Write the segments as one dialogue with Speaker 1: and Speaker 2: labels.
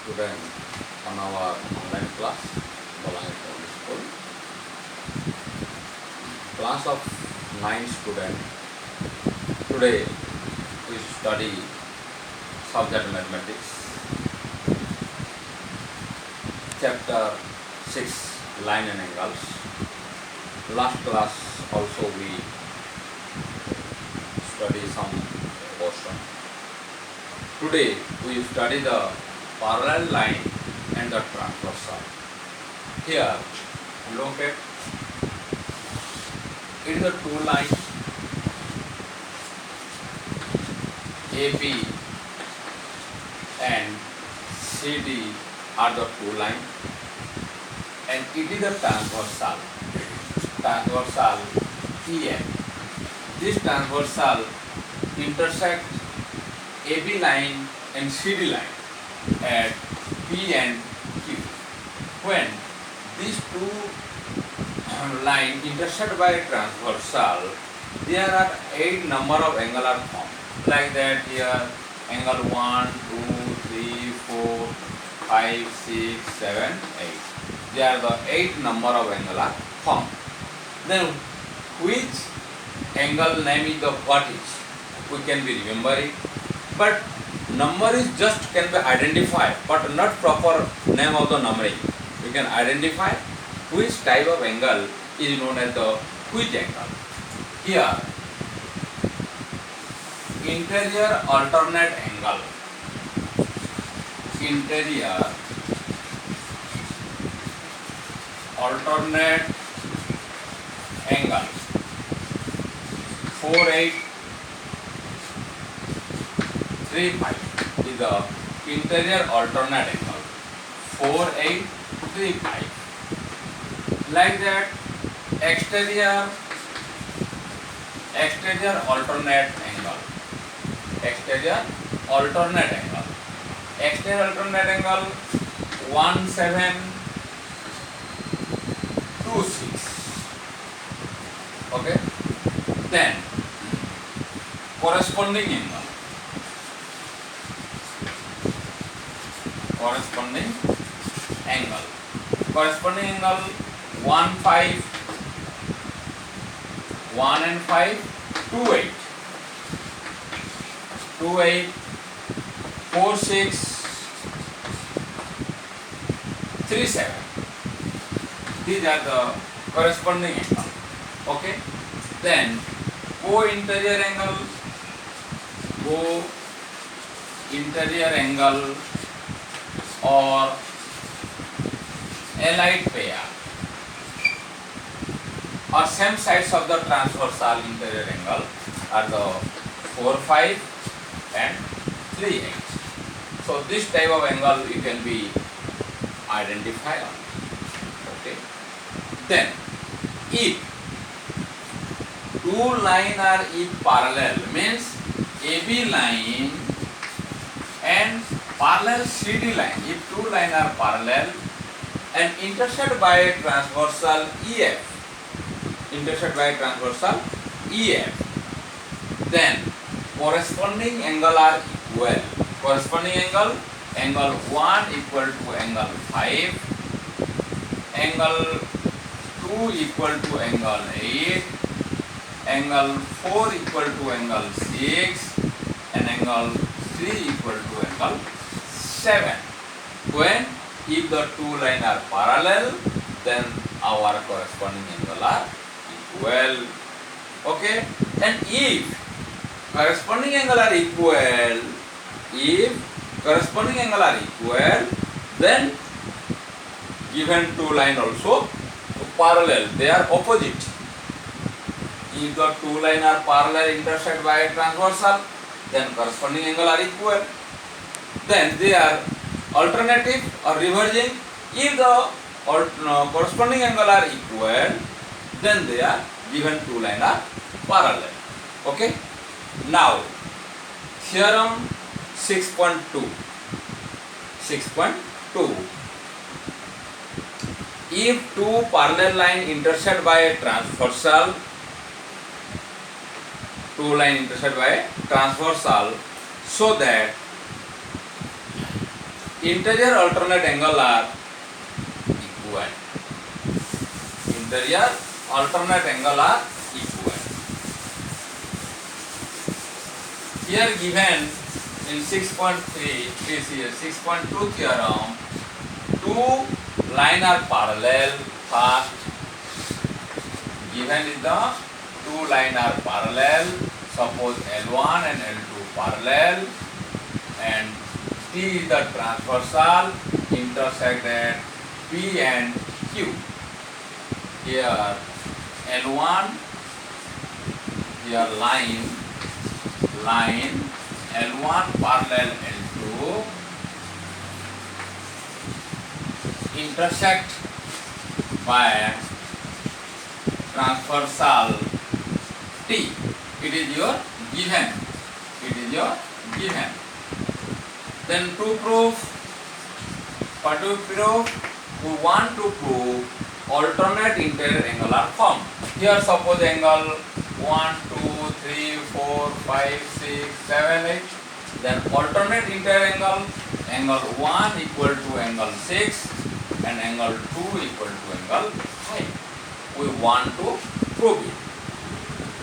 Speaker 1: student on our online class, Balangi Public School. Class of 9 students. Today we study subject mathematics, chapter 6, line and angles. Last class also we study some portion. Today we study the parallel line and the transversal. Here look at it is a two line AB and CD are the two lines, and it is a transversal EF. This transversal intersect AB line and CD line at P and Q. When these two line intersect by transversal, there are 8 number of angle are formed. Like that here, angle 1, 2, 3, 4, 5, 6, 7, 8. There are the 8 number of angle are formed. Then which angle name is the what is? We can be remember it. But number is just can be identified, but not proper name of the numbering. We can identify which type of angle is known as the which angle. Here, interior alternate angle. Interior alternate angle 4835 is the interior alternate angle 4835. Like that, exterior alternate angle. Exterior alternate angle 1726. Okay. Then corresponding angle 1 5 1 and 5 2 8 4 6 3 7. These are the corresponding angle. Okay. Then co-interior angle or allied pair or same sides of the transversal interior angle are the 4 5 and 3 8. So this type of angle you can be identified on. Okay. Then if two line are parallel, means AB line and parallel CD line. If two line are parallel and intersect by transversal EF, then corresponding angle are equal. Corresponding angle 1 equal to angle 5, angle 2 equal to angle 8, angle 4 equal to angle 6, and angle 3 equal to angle 7. When if the two lines are parallel, then our corresponding angle are equal. Okay. And if corresponding angle are equal, then given two line also parallel, they are opposite. If the two line are parallel intersect by a transversal, then corresponding angle are equal. Then they are alternative or reversing. If the corresponding angle are equal, then they are given two line are parallel. Okay. Now theorem 6.2. If two parallel line intersect by a transversal, so that interior alternate angle are equal. Interior alternate angle are equal. Here given in 6.3, please here 6.2 theorem, two lines are parallel. First, given is the two lines are parallel. Suppose L1 and L2 parallel, and T is the transversal intersect at P and Q. Here L1, here line L1 parallel L2 intersect by transversal T. It is your given. Then to prove, what do we prove? We want to prove alternate interior angular form. Here suppose angle 1, 2, 3, 4, 5, 6, 7, 8. Then alternate interior angle 1 equal to angle 6 and angle 2 equal to angle 5. We want to prove it.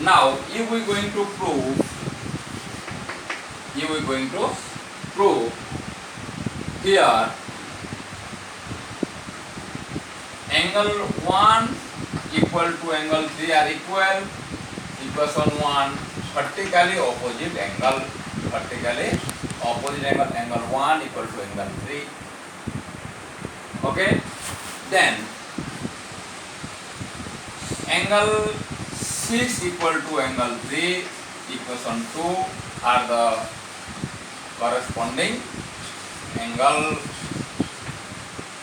Speaker 1: Now, if we are going to prove here angle 1 equal to angle 3 are equal. Equation 1 vertically opposite angle, angle 1 equal to angle 3. Okay, then angle 6 equal to angle 3, equation 2 are the corresponding angle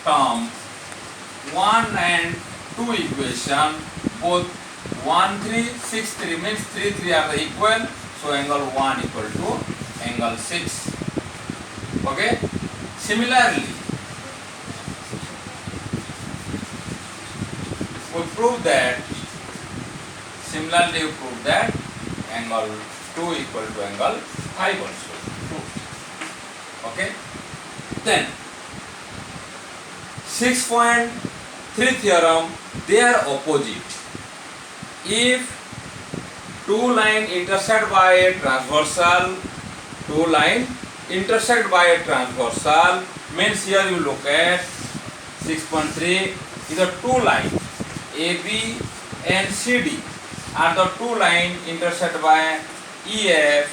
Speaker 1: term. 1 and 2 equation, both 1, 3, 6, 3 means 3, 3 are the equal, so angle 1 equal to angle 6. Okay, similarly we prove that angle 2 equal to angle 5 also. Okay, then 6.3 theorem, they are opposite. If two lines intersect by a transversal, means here you look at 6.3 is the two lines AB and CD are the two lines intersect by EF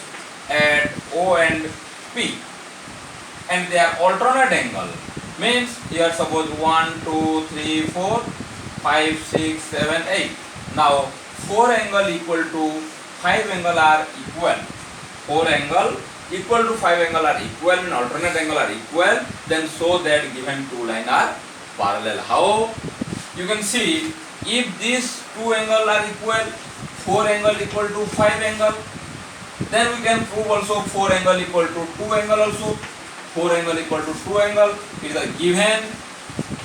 Speaker 1: at O and P, and they are alternate angle. Means here suppose 1, 2, 3, 4, 5, 6, 7, 8. Now 4 angle equal to 5 angle are equal. 4 angle equal to 5 angle are equal and alternate angle are equal. Then show that given two lines are parallel. How? You can see if these two angle are equal, 4 angle equal to 5 angle, then we can prove also 4 angle equal to 2 angle also. 4 angle equal to 2 angle is a given,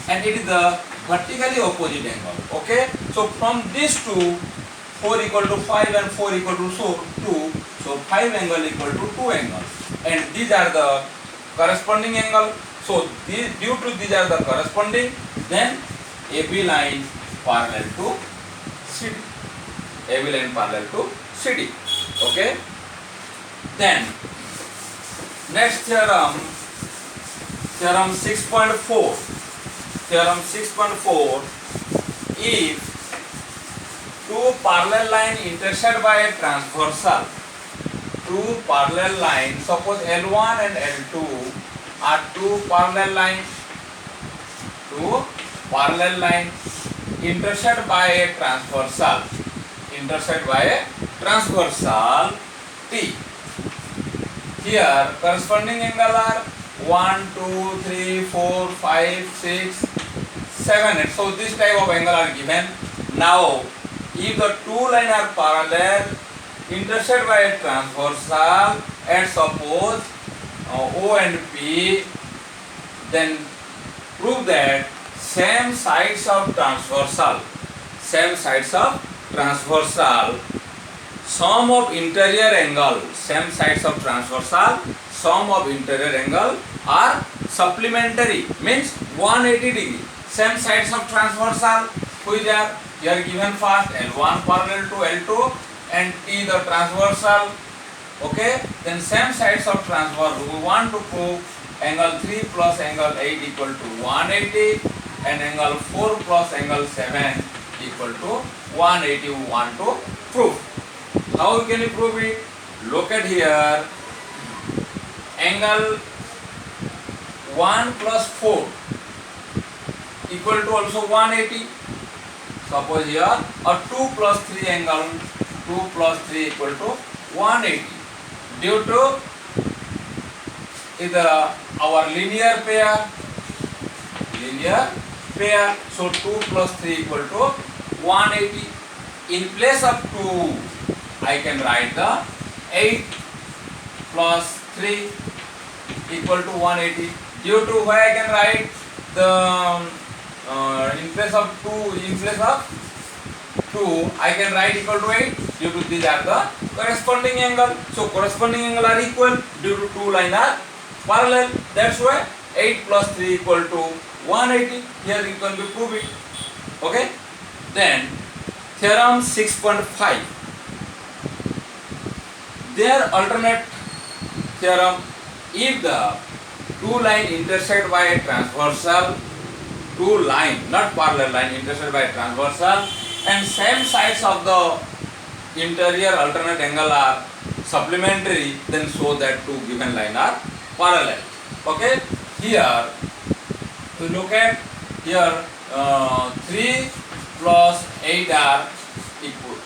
Speaker 1: and it is the vertically opposite angle. Okay, so from these two, 4 equal to 5 and 4 equal to 2, so 5 angle equal to 2 angle, and these are the corresponding angle. So due to these are the corresponding, then AB line parallel to CD. Okay, then next theorem, theorem 6.4. If two parallel lines intersect by a transversal, suppose L1 and L2 are two parallel lines intersect by a transversal T. Here corresponding angle are 1, 2, 3, 4, 5, 6, 7, 8. So this type of angle are given. Now if the two lines are parallel, intersect by a transversal, and suppose O and P, then prove that same sides of transversal, sum of interior angle are supplementary, means 180 degree. Same sides of transversal, which are here given first, L1 parallel to L2 and T the transversal. Okay, then same sides of transversal. We want to prove angle 3 plus angle 8 equal to 180 and angle 4 plus angle 7 equal to 180. We want to prove. How can you prove it? Look at here. Angle 1 plus 4 equal to also 180. Suppose here a 2 plus 3 angle 2 plus 3 equal to 180. Due to either our linear pair, so 2 plus 3 equal to 180. In place of 2, I can write the 8 plus 3 equal to 180. Due to why I can write the in place of 2 I can write equal to 8 due to these are the corresponding angle. So corresponding angle are equal due to two line are parallel. That's why 8 plus 3 equal to 180. Here you can be prove it. Okay. Then theorem 6.5. Their alternate theorem, if the two line intersect by a transversal, two line not parallel line intersect by a transversal and same sides of the interior alternate angle are supplementary, then show that two given line are parallel. Okay, here to look at here 3 plus 8 are equal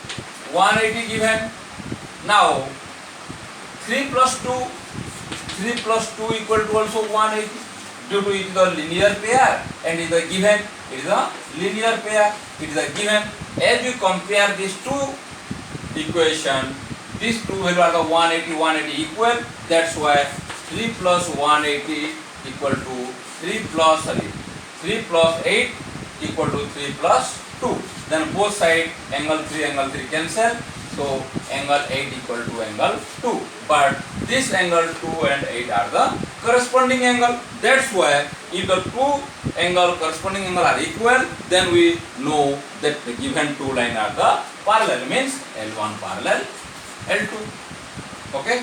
Speaker 1: 180 given. Now 3 plus 2 equal to also 180 due to it is a linear pair and it is a given, it is a linear pair, it is a given. As you compare these two equation, these two value are the 180 equal. That's why 3 plus 180 equal to 3 plus 8 equal to 3 plus 2. Then both side angle 3 cancel. So angle 8 equal to angle 2. But this angle 2 and 8 are the corresponding angle. That's why if the two corresponding angle are equal, then we know that the given two line are the parallel, means L1 parallel L2. Okay.